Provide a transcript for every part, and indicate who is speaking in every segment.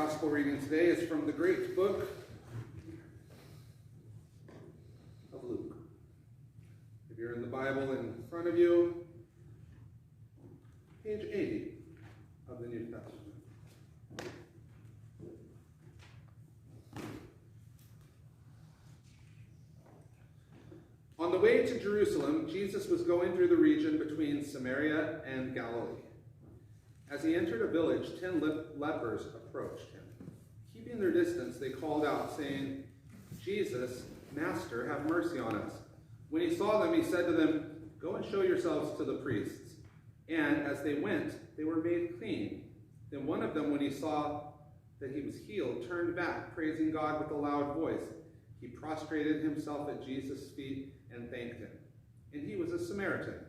Speaker 1: gospel reading today is from the great book of Luke. If you're in the Bible in front of you, page 80 of the New Testament. On the way to Jerusalem, Jesus was going through the region between Samaria and Galilee. As he entered a village, 10 lepers approached him. Keeping their distance, they called out, saying, "Jesus, Master, have mercy on us." When he saw them, he said to them, "Go and show yourselves to the priests." And as they went, they were made clean. Then one of them, when he saw that he was healed, turned back, praising God with a loud voice. He prostrated himself at Jesus' feet and thanked him. And he was a Samaritan.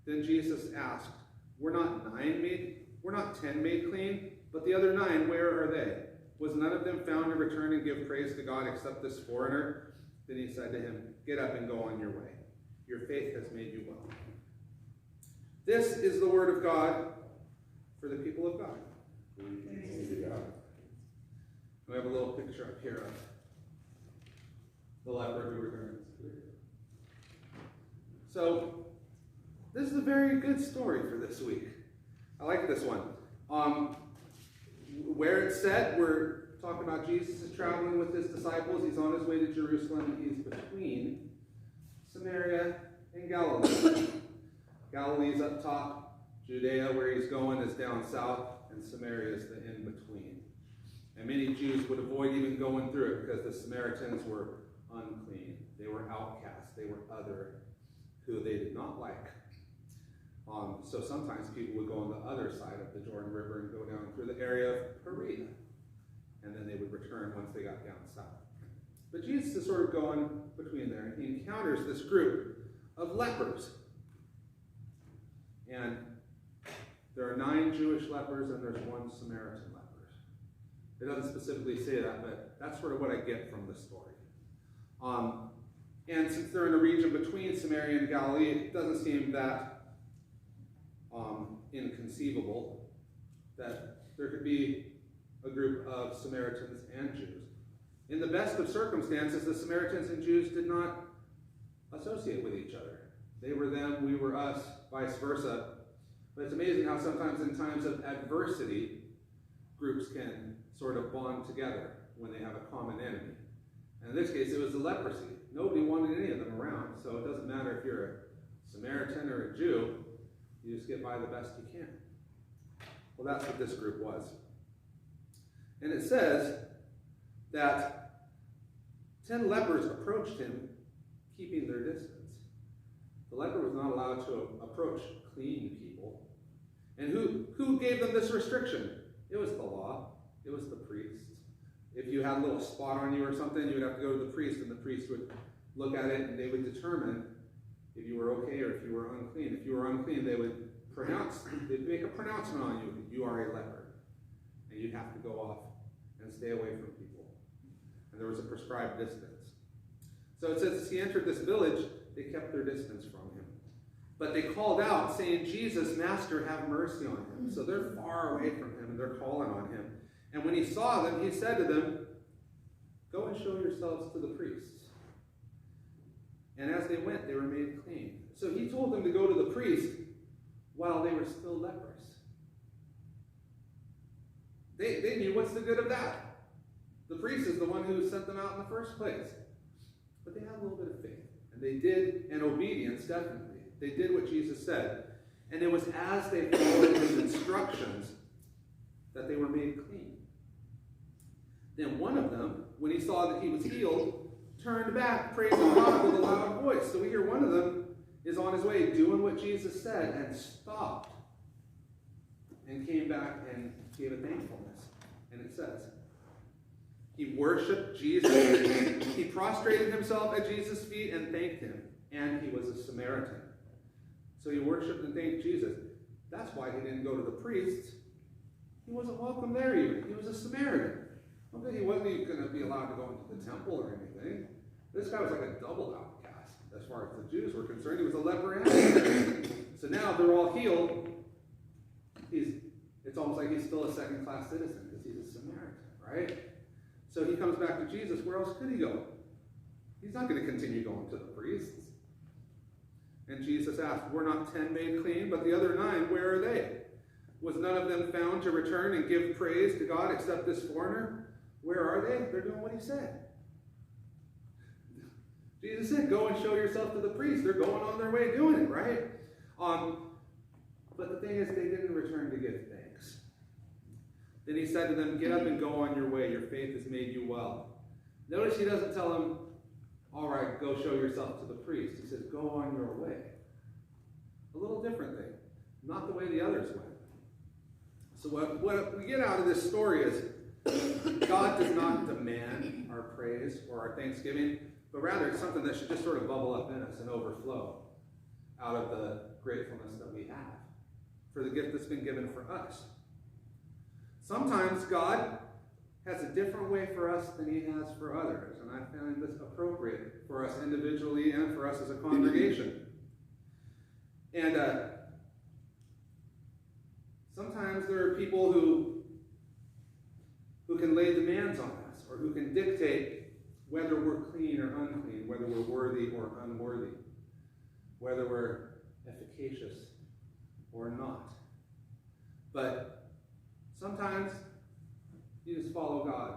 Speaker 1: Then Jesus asked, Were not 10 made clean? But the other 9, where are they? Was none of them found to return and give praise to God except this foreigner? Then he said to him, "Get up and go on your way. Your faith has made you well." This is the word of God for the people of God.
Speaker 2: Thanks be to God.
Speaker 1: We have a little picture up here of the leper who returns. So, this is a very good story for this week. I like this one. Where it's set, we're talking about Jesus is traveling with his disciples. He's on his way to Jerusalem. He's between Samaria and Galilee. Galilee's up top. Judea, where he's going, is down south. And Samaria is the in-between. And many Jews would avoid even going through it because the Samaritans were unclean. They were outcasts. They were other, who they did not like. So sometimes people would go on the other side of the Jordan River and go down through the area of Perea. And then they would return once they got down south. But Jesus is sort of going between there. And he encounters this group of lepers. And there are 9 Jewish lepers and there's 1 Samaritan leper. It doesn't specifically say that, but that's sort of what I get from the story. And since they're in a region between Samaria and Galilee, it doesn't seem that inconceivable that there could be a group of Samaritans and Jews. In the best of circumstances, the Samaritans and Jews did not associate with each other. They were them, we were us, vice versa. But it's amazing how sometimes in times of adversity, groups can sort of bond together when they have a common enemy. And in this case, it was the leprosy. Nobody wanted any of them around, so it doesn't matter if you're a Samaritan or a Jew, you just get by the best you can. Well, that's what this group was. And it says that 10 lepers approached him, keeping their distance. The leper was not allowed to approach clean people. And who gave them this restriction? It was the law. It was the priests. If you had a little spot on you or something, you would have to go to the priest, and the priest would look at it, and they would determine if you were okay or if you were unclean. If you were unclean, they'd make a pronouncement on you. You are a leper. And you'd have to go off and stay away from people. And there was a prescribed distance. So it says, as he entered this village, they kept their distance from him. But they called out, saying, "Jesus, Master, have mercy on him." So they're far away from him, and they're calling on him. And when he saw them, he said to them, "Go and show yourselves to the priests." And as they went, they were made clean. So he told them to go to the priest while they were still lepers. They knew what's the good of that. The priest is the one who sent them out in the first place. But they had a little bit of faith. And they did, and obedience, definitely. They did what Jesus said. And it was as they followed his instructions that they were made clean. Then one of them, when he saw that he was healed, turned back, praising God with a loud voice. So we hear one of them is on his way doing what Jesus said and stopped and came back and gave a thankfulness. And it says, he worshiped Jesus. He prostrated himself at Jesus' feet and thanked him. And he was a Samaritan. So he worshiped and thanked Jesus. That's why he didn't go to the priests. He wasn't welcome there even. He was a Samaritan. Okay, he wasn't even going to be allowed to go into the temple or anything. This guy was like a double outcast as far as the Jews were concerned. He was a leper and so now they're all healed. It's almost like he's still a second-class citizen because he's a Samaritan. right? So he comes back to Jesus. Where else could he go? He's not going to continue going to the priests. And Jesus asked, were not 10 made clean, but the other 9, where are they? Was none of them found to return and give praise to God except this foreigner? Where are they? They're doing what he said. Jesus said, go and show yourself to the priest. They're going on their way doing it, right? But the thing is, they didn't return to give thanks. Then he said to them, get up and go on your way. Your faith has made you well. Notice he doesn't tell them, all right, go show yourself to the priest. He says, go on your way. A little different thing. Not the way the others went. So what we get out of this story is God does not demand our praise or our thanksgiving, but rather it's something that should just sort of bubble up in us and overflow out of the gratefulness that we have for the gift that's been given for us. Sometimes God has a different way for us than he has for others, and I find this appropriate for us individually and for us as a congregation. And sometimes there are people who can lay demands on us, or who can dictate whether we're clean or unclean, whether we're worthy or unworthy, whether we're efficacious or not. But sometimes you just follow God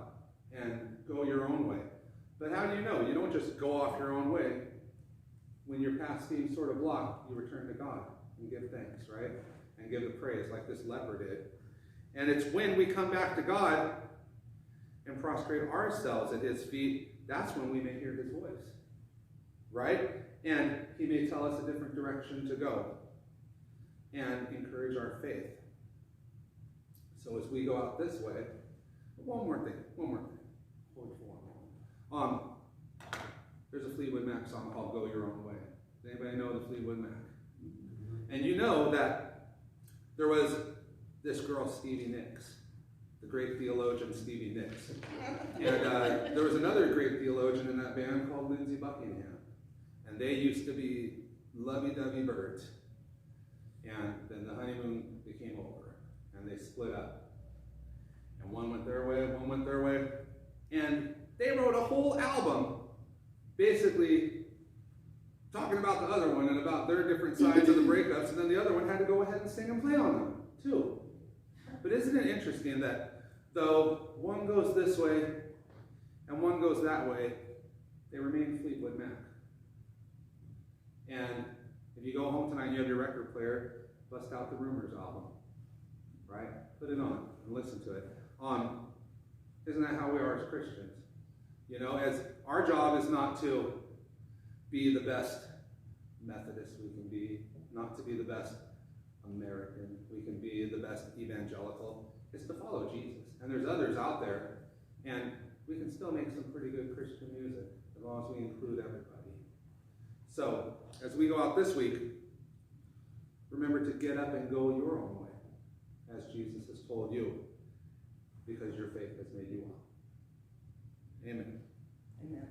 Speaker 1: and go your own way. But how do you know? You don't just go off your own way. When your path seems sort of blocked, you return to God and give thanks, right? And give the praise like this leper did. And it's when we come back to God and prostrate ourselves at his feet, that's when we may hear his voice, right? And he may tell us a different direction to go and encourage our faith. So as we go out this way, one more thing. Hold for one moment. There's a Fleetwood Mac song called Go Your Own Way. Does anybody know the Fleetwood Mac? And you know that there was this girl, Stevie Nicks, the great theologian Stevie Nicks. And there was another great theologian in that band called Lindsey Buckingham. And they used to be lovey-dovey birds. And then the honeymoon became over, and they split up. And one went their way, one went their way. And they wrote a whole album basically talking about the other one and about their different sides of the breakups, and then the other one had to go ahead and sing and play on them, too. But isn't it interesting that though one goes this way and one goes that way, they remain Fleetwood Mac. And if you go home tonight and you have your record player, bust out the Rumors album, right? Put it on and listen to it. Isn't that how we are as Christians? You know, as our job is not to be the best Methodist we can be, not to be the best American we can be, the best evangelical. It's to follow Jesus. And there's others out there, and we can still make some pretty good Christian music as long as we include everybody. So, as we go out this week, remember to get up and go your own way, as Jesus has told you, because your faith has made you well. Amen.
Speaker 3: Amen.